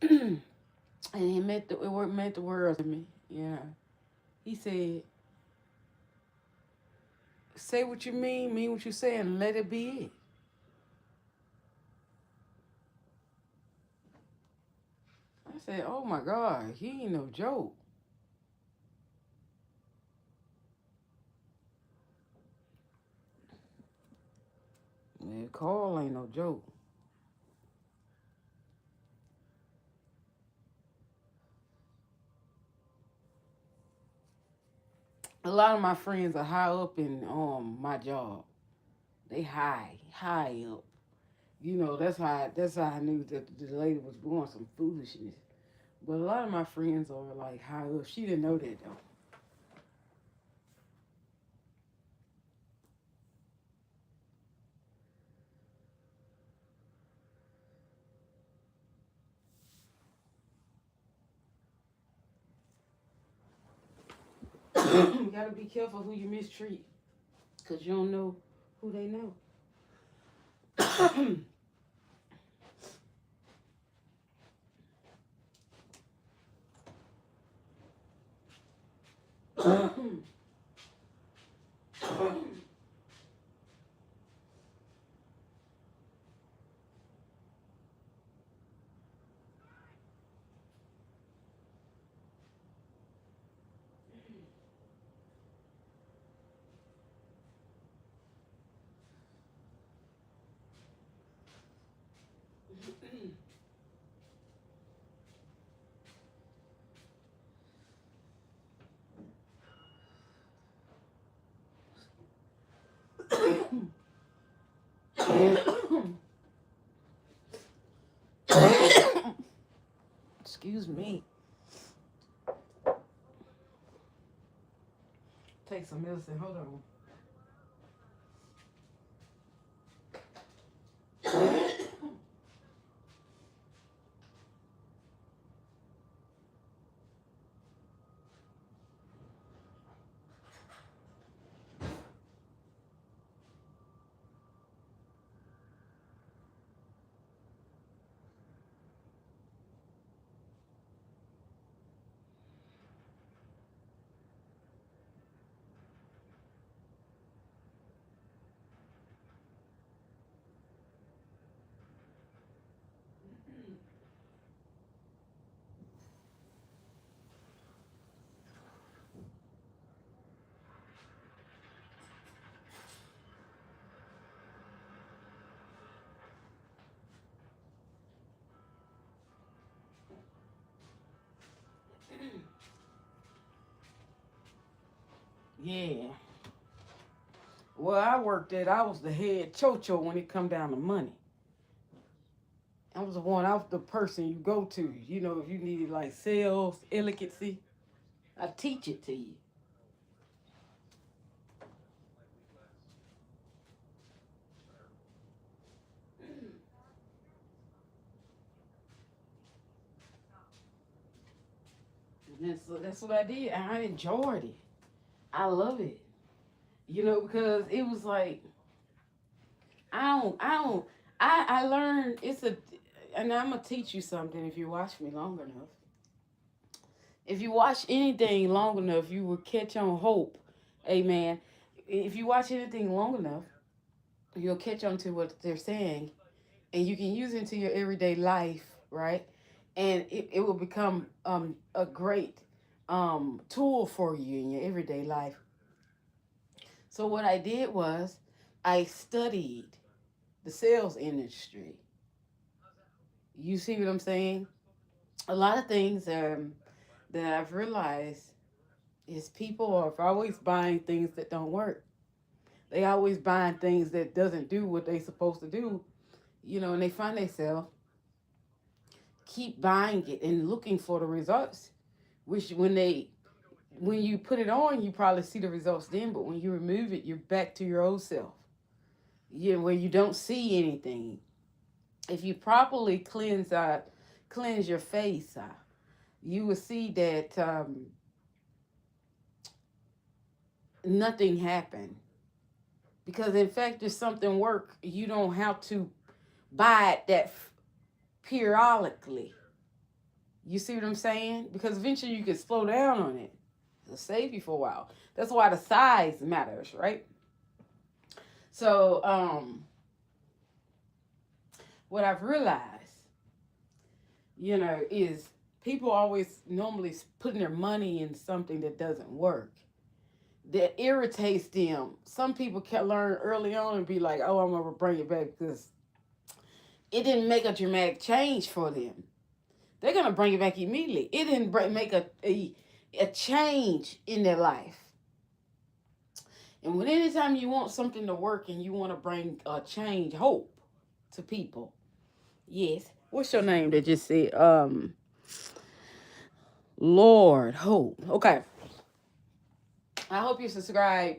S1: And it meant the world to me. Yeah. He said, say what you mean what you say, and let it be it. I said, oh my God, he ain't no joke. Man, Carl ain't no joke. A lot of my friends are high up in my job. They high up. You know, that's how I knew that the lady was doing some foolishness. But a lot of my friends are like high up. She didn't know that though. You gotta be careful who you mistreat, cause you don't know who they know. Excuse me. Take some medicine. Hold on. Yeah. Well, I was the head chocho when it come down to money. I was the person you go to. You know, if you needed like sales, elegancy, I teach it to you. And that's what I did. And I enjoyed it. I love it. You know, because it was like I don't I learned it's a and I'm gonna teach you something if you watch me long enough. If you watch anything long enough, you will catch on hope. Amen. If you watch anything long enough, you'll catch on to what they're saying and you can use it into your everyday life, right? And it will become a great tool for you in your everyday life. So what I did was I studied the sales industry. You see what I'm saying? A lot of things that I've realized is people are always buying things that don't work. They always buying things that doesn't do what they supposed to do, you know, and they find themselves keep buying it and looking for the results. Which when you put it on, you probably see the results then, but when you remove it, you're back to your old self. Yeah, where you don't see anything. If you properly cleanse your face, you will see that nothing happened. Because in fact, if something work, you don't have to buy it periodically. You see what I'm saying? Because eventually you can slow down on it. It'll save you for a while. That's why the size matters, right? So, what I've realized, you know, is people always normally putting their money in something that doesn't work. That irritates them. Some people can learn early on and be like, "Oh, I'm gonna bring it back because it didn't make a dramatic change for them." They're gonna bring it back immediately. It didn't make a change in their life. And when anytime you want something to work and you want to bring change, hope to people, yes. What's your name that just said, Lord, hope. Okay. I hope you subscribe.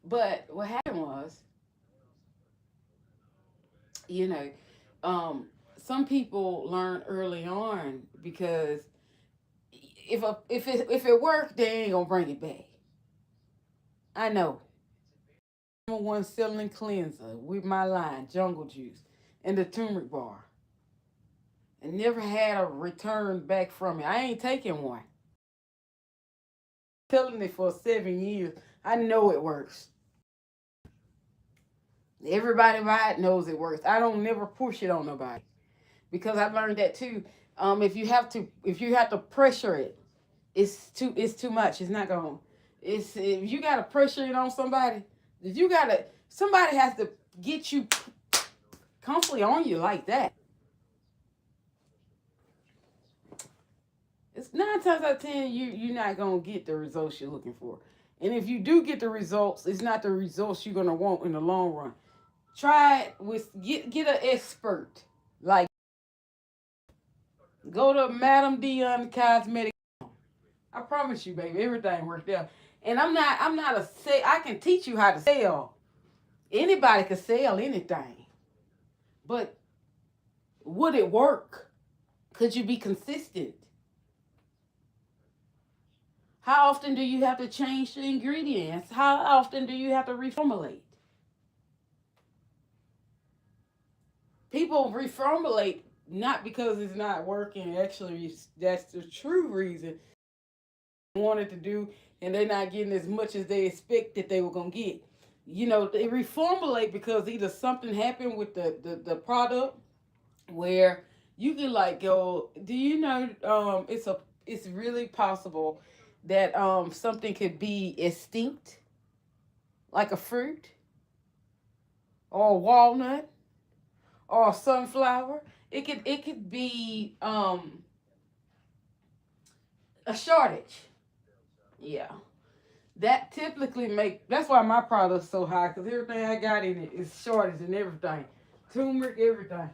S1: But what happened was, you know, some people learn early on because if it worked, they ain't gonna bring it back. I know. Number one selling cleanser with my line, Jungle Juice, and the turmeric bar, and never had a return back from it. I ain't taking one. Telling it for 7 years. I know it works. Everybody by it knows it works. I don't never push it on nobody because I learned that too. If you have to pressure it, it's too much. It's not going. It's if you gotta pressure it on somebody, if you gotta somebody has to get you constantly on you like that. It's 9 times out of 10 you're not gonna get the results you're looking for. And if you do get the results, it's not the results you're gonna want in the long run. Try it with get an expert. Like go to MadamDeon Cosmetic. I promise you, baby, everything worked out. And I'm not a say I can teach you how to sell. Anybody can sell anything. But would it work? Could you be consistent? How often do you have to change the ingredients? How often do you have to reformulate? People reformulate not because it's not working. Actually, that's the true reason they wanted to do, and they're not getting as much as they expect that they were gonna get. They reformulate because either something happened with the product where you can like go. Do you know? It's really possible that something could be extinct, like a fruit or a walnut or a sunflower. It could be a shortage. Yeah. That typically that's why my product's so high because everything I got in it is shortage and everything. Turmeric, everything.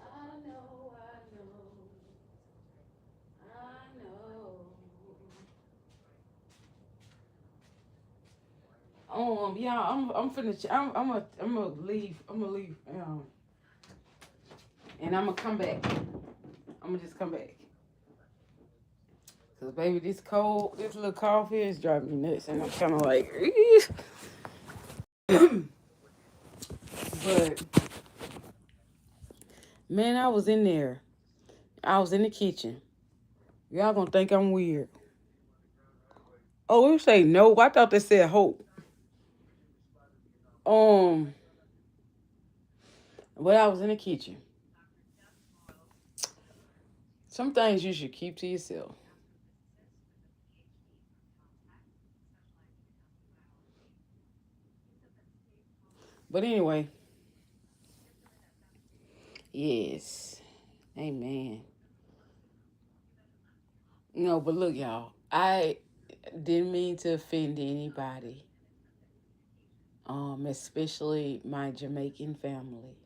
S1: I know, I know, I know. Yeah, I'm finna. I'm gonna leave. And I'm gonna come back. I'm gonna just come back Cause baby, this little cough here is driving me nuts, and I'm kind of like, but man, I was in there. I was in the kitchen. Y'all gonna think I'm weird. Oh, you say no? I thought they said hope. Um, but I was in the kitchen. Some things you should keep to yourself. But anyway, yes, amen. No, but look, y'all. I didn't mean to offend anybody. Especially my Jamaican family,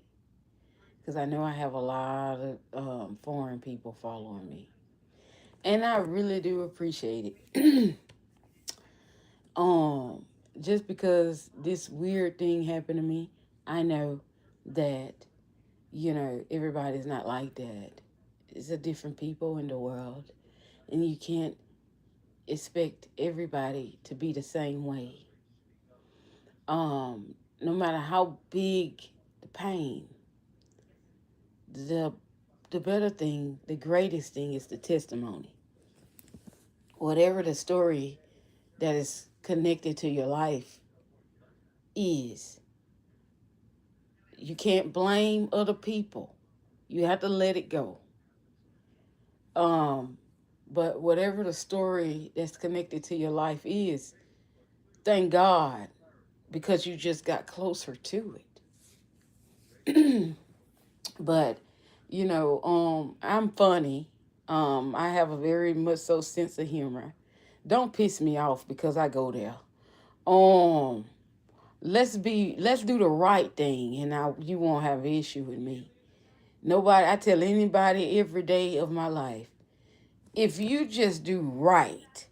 S1: because I know I have a lot of foreign people following me, and I really do appreciate it. um, just because this weird thing happened to me, I know that everybody's not like that. It's a different people in the world, and you can't expect everybody to be the same way. No matter how big the pain, the the better thing, the greatest thing is the testimony. Whatever the story that is connected to your life is, you can't blame other people. You have to let it go. Um, but whatever the story that's connected to your life is, thank God because you just got closer to it. But I'm funny. I have a very much so sense of humor. Don't piss me off because I go there. Um, let's do the right thing, and you won't have an issue with me. Nobody, I tell anybody every day of my life, if you just do right,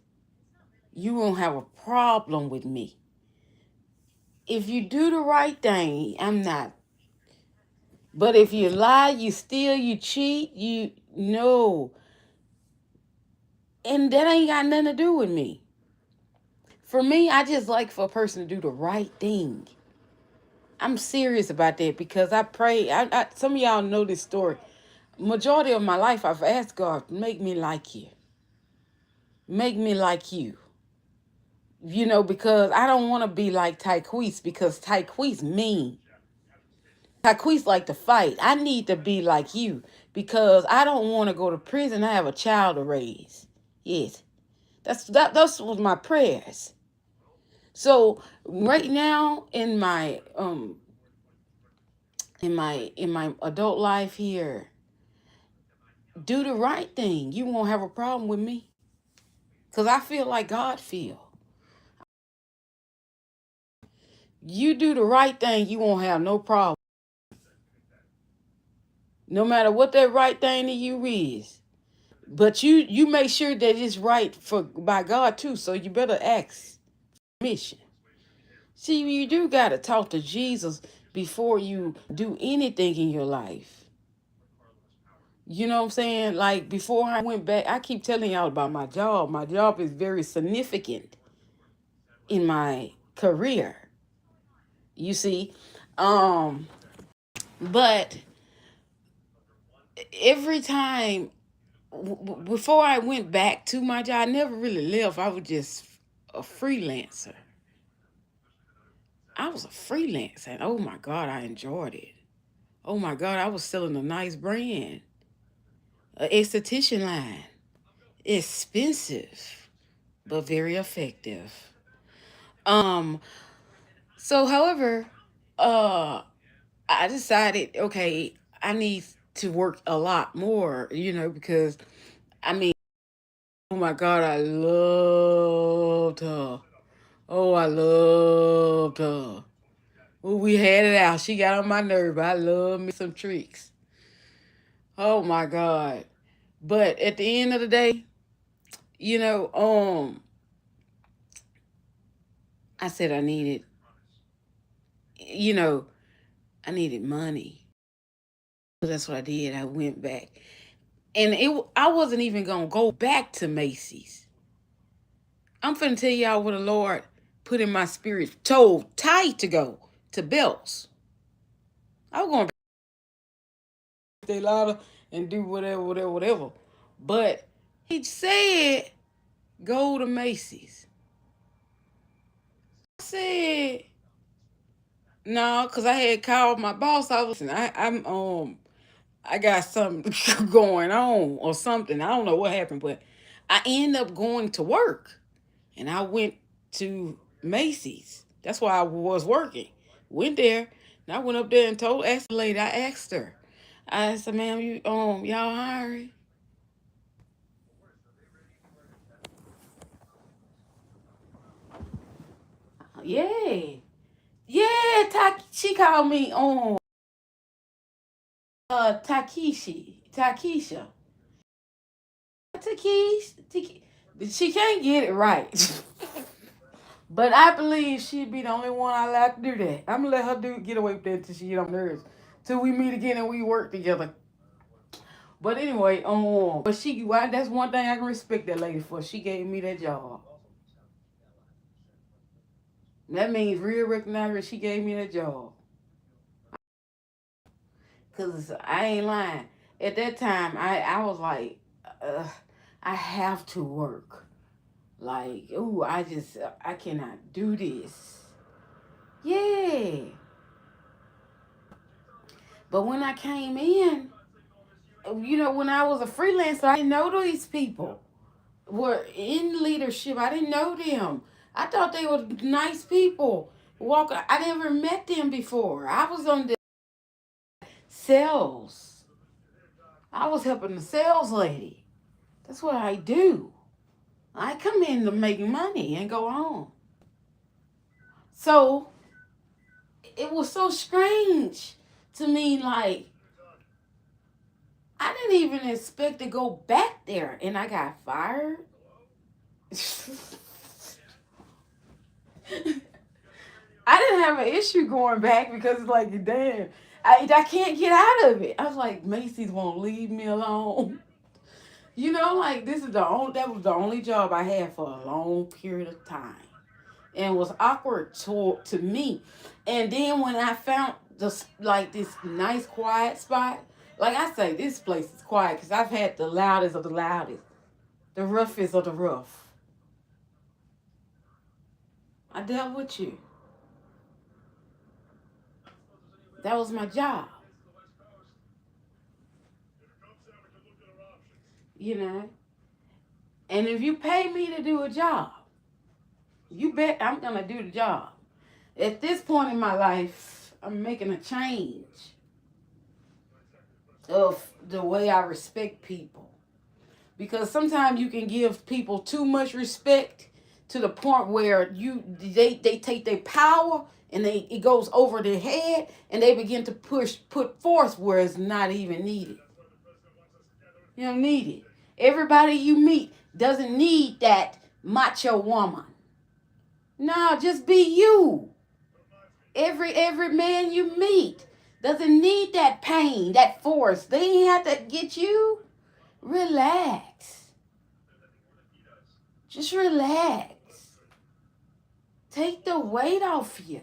S1: you won't have a problem with me. If you do the right thing, I'm not. But if you lie, you steal, you cheat, you no, and that ain't got nothing to do with me. For me, I just like for a person to do the right thing. I'm serious about that because I pray. Some of y'all know this story. Majority of my life, I've asked God, make me like you. Make me like you. Because I don't want to be like Tyquise because Tyquise mean. Tyquise like to fight. I need to be like you because I don't want to go to prison. I have a child to raise. Yes, that's was my prayers. So right now in my adult life here, do the right thing. You won't have a problem with me. Because I feel like God feel. You do the right thing, you won't have no problem. No matter what that right thing to you is. But you make sure that it's right for by God too. So you better ask permission. See, you do gotta talk to Jesus before you do anything in your life. You know what I'm saying? Like before I went back, I keep telling y'all about my job. My job is very significant in my career. You see, um, but every time before I went back to my job, I never really left. I was just a freelancer. I was a freelancer, and oh my God, I enjoyed it. Oh my God, I was selling a nice brand, an esthetician line, expensive but very effective. Um, so however, uh, I decided, okay, I need to work a lot more, because I mean, oh my God, I loved her. Oh, I loved her. Well, we had it out. She got on my nerve. I love me some tricks. Oh my God. But at the end of the day, you know, um, I said you know, I needed money. So that's what I did. I went back. And I wasn't even gonna go back to Macy's. I'm finna tell y'all what the Lord put in my spirit, told tight to go to Belts. I was going to stay louder and do whatever. But he said, go to Macy's. I said, no, because I had called my boss. I got something going on or something. I don't know what happened, but I ended up going to work. And I went to Macy's. That's why I was working. Went there, and I went up there and asked the lady. I asked her. I said, "Ma'am, y'all hiring?" Yeah, yeah. She called me on Takesha. She can't get it right. But I believe she'd be the only one I like to do that. I'm gonna let her get away with that until she get on nerves. Till we meet again and we work together. But anyway, but that's one thing I can respect that lady for. She gave me that job. That means real recognition. She gave me that job. Cause I ain't lying. At that time, I was like, uh, I have to work. Like, ooh, I cannot do this. Yeah. But when I came in, when I was a freelancer, I didn't know these people were in leadership. I didn't know them. I thought they were nice people. I never met them before. I was on the sales. I was helping the sales lady. That's what I do. I come in to make money and go home. So it was so strange to me. Like, I didn't even expect to go back there, and I got fired. I didn't have an issue going back because it's like, damn, I can't get out of it. I was like, Macy's won't leave me alone. Like that was the only job I had for a long period of time. And it was awkward to me. And then when I found this nice quiet spot, like I say, this place is quiet because I've had the loudest of the loudest, the roughest of the rough. I dealt with you. That was my job. You know. And if you pay me to do a job, you bet I'm gonna do the job. At this point in my life, I'm making a change of the way I respect people. Because sometimes you can give people too much respect to the point where they take their power and it goes over their head and they begin to put force where it's not even needed. You don't need it. Everybody you meet doesn't need that macho woman. No, just be you. Every man you meet doesn't need that pain, that force. They ain't have to get you. Relax. Just relax. Take the weight off you.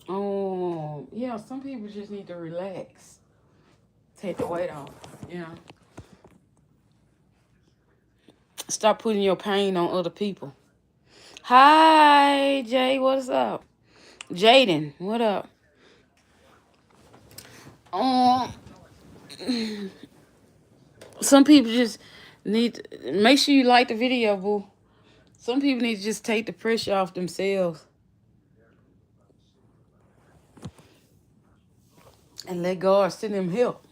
S1: Yeah, some people just need to relax. Take the weight off, you know. Stop putting your pain on other people. Hi, Jay, what's up? Jaden, what up? Um, some people just need to make sure you like the video, boo. Some people need to just take the pressure off themselves and let God send them help.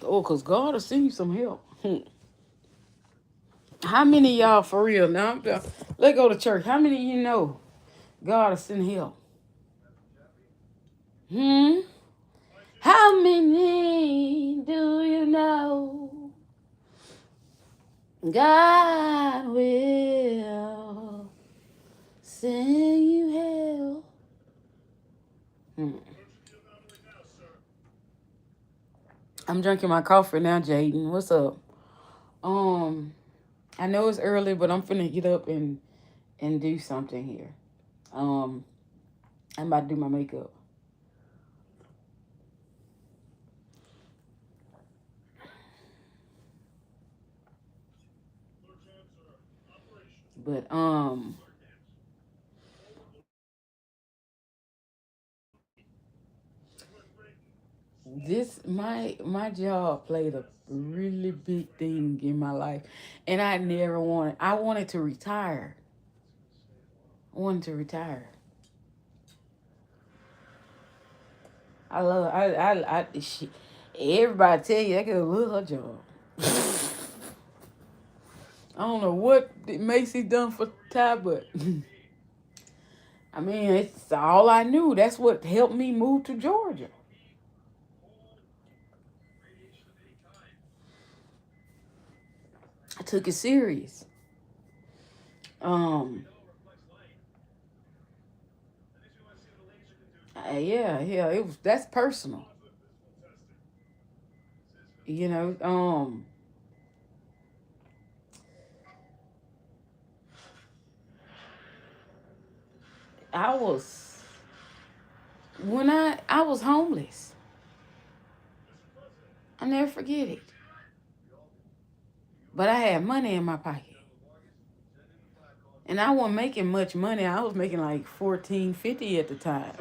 S1: Oh, because God will send you some help. How many of y'all for real? Now, let's go to church. How many of you know God will send help? Hmm? How many do you know God will send you help? Hmm. I'm drinking my coffee now, Jaden. What's up? I know it's early, but I'm finna get up and do something here. I'm about to do my makeup. But this my job played a really big thing in my life, and I wanted to retire. I wanted to retire. I love she, everybody tell you I could love her job. I don't know what Macy done for Ty, but I mean it's all I knew. That's what helped me move to Georgia. I took it serious. Um, yeah, it was that's personal. You know, I was when I was homeless. I never forget it. But I had money in my pocket. And I wasn't making much money. I was making like 14.50 at the time.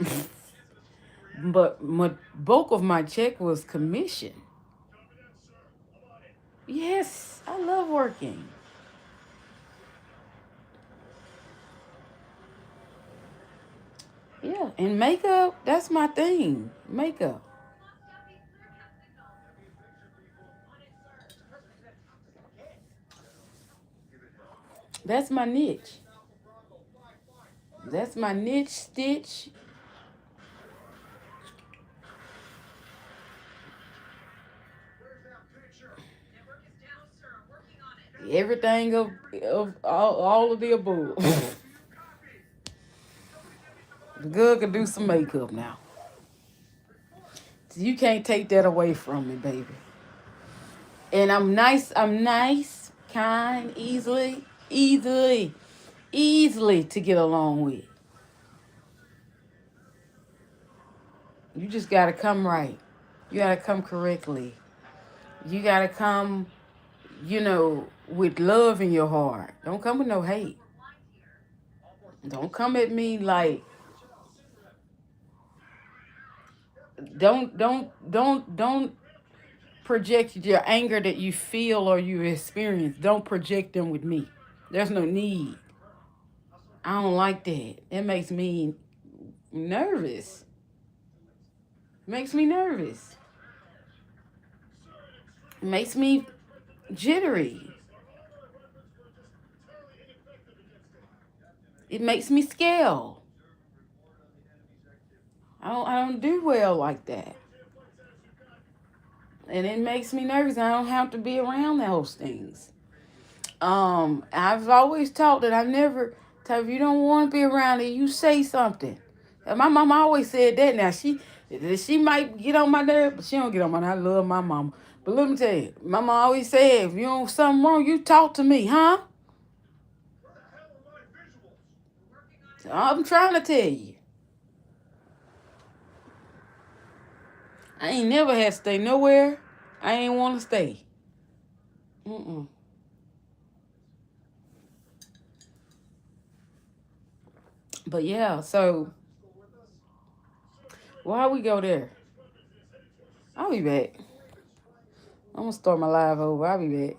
S1: But my bulk of my check was commission. Yes, I love working. Yeah, and makeup, that's my thing. Makeup. That's my niche. That's my niche stitch. Everything of all of the above. The girl can do some makeup now. You can't take that away from me, baby. And I'm nice, kind, easily to get along with. You just gotta come right. You gotta come correctly. You gotta come, with love in your heart. Don't come with no hate. Don't come at me like don't project your anger that you feel or you experience. Don't project them with me. There's no need. I don't like that. It makes me nervous. Makes me nervous. Makes me jittery. It makes me scared. I don't do well like that. And it makes me nervous. I don't have to be around those things. I've always taught that I never tell if you don't want to be around it, you say something. And my mama always said that. Now she might get on my nerve, but she don't get on my nerve. I love my mama. But let me tell you, mama always said, if you don't something wrong, you talk to me, huh? I'm trying to tell you. I ain't never had to stay nowhere I ain't want to stay. Mm-mm. But yeah, so why we go there? I'll be back. I'm gonna start my live over. I'll be back.